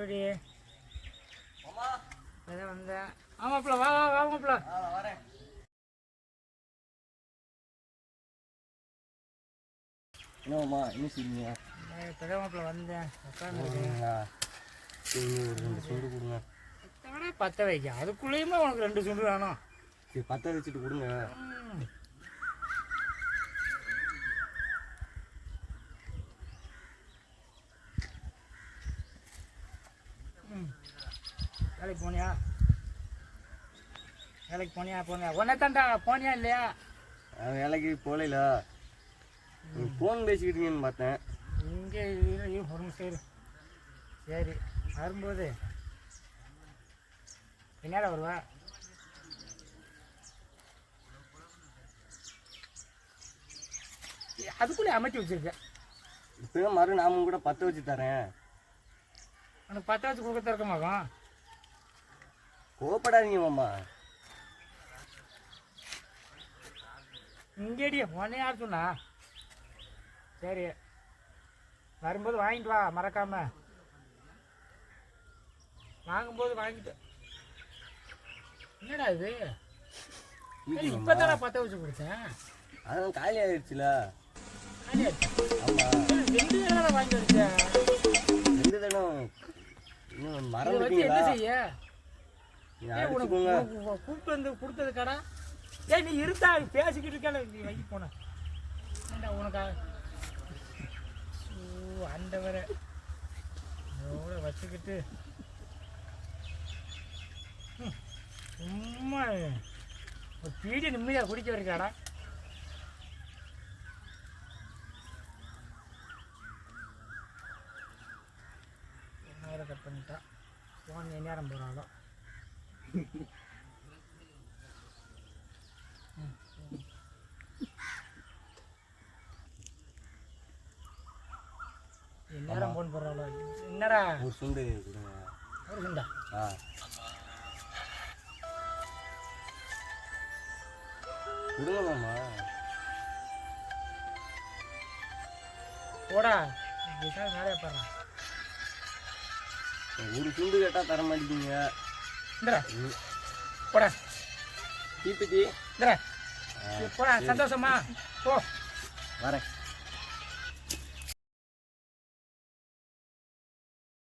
எப்படி வந்தேன். ஆமாப்ல வா வா வாமாப்ல. வரேன். என்னம்மா என்ன செய்யுங்க? இப்போதான்மாப்ல வந்தேன். உட்காந்துருக்கேன். ஒரு 2 சுண்டு கொடுங்க. எத்தனை பற்ற வைக்க அதுக்குள்ளேயுமே உனக்கு 2 சுண்டு வேணும். சரி பற்ற வச்சுட்டு கொடுங்க. வேலைக்கு போனியா? வேலைக்கு போனியா? உன்னை தாண்டா போனியா இல்லையா? வேலைக்கு போகல. ஃபோன் பேசிக்கிட்டீங்கன்னு பார்த்தேன். இங்கே ஒரு நிமிஷம். சரி வரும்போது என்னடா வருவா? அதுக்குள்ளே அமைச்சு வச்சிருக்கேன். இப்போ மறு நாமும் கூட பற்ற வச்சு தரேன். உனக்கு 10 வச்சு கொடுக்க திறக்க மாட்டோம். கோப்படாதீங்க மாமா. இங்கேடி உடனே யார் சொன்னா? சரி வரும்போது வாங்கிட்டு வா மறக்காம. வாங்கும்போது வாங்கிட்டு. என்னடா இது? இப்போ தானே 10 வச்சு கொடுத்தேன். அதான் காலி ஆயிடுச்சுல. ஆமாம் 2 தடவை வாங்கி வச்சேன். 2 தடவை இன்னும் மறந்துட்டீங்களா? என்ன செய்ய? கூப்பிட்டு வந்து கொடுத்தது கடை. நீ இருந்தா பேசிக்கிட்டு இருக்கால நீ வைக்க போன உனக்கா அந்த வர எவ்வளோ வச்சுக்கிட்டு சும்மா ஒரு பீடி நிம்மதியாக குடிக்க வரைக்காடா. கட் பண்ணிட்டா ஃபோன் நேரம் போகிறாலும். நேரம் போன் போடுறாளோ? என்னடா ஒரு சுண்டு கொடுங்க. ஒரு சுண்டா? கொடுங்க மாமா. போடா நிறைய பாடுறா. ஒரு சுண்டு கேட்டா தர மாட்டேங்க. போடா தீப்பெட்டி போடா. சந்தோஷமா போ. வரேன்.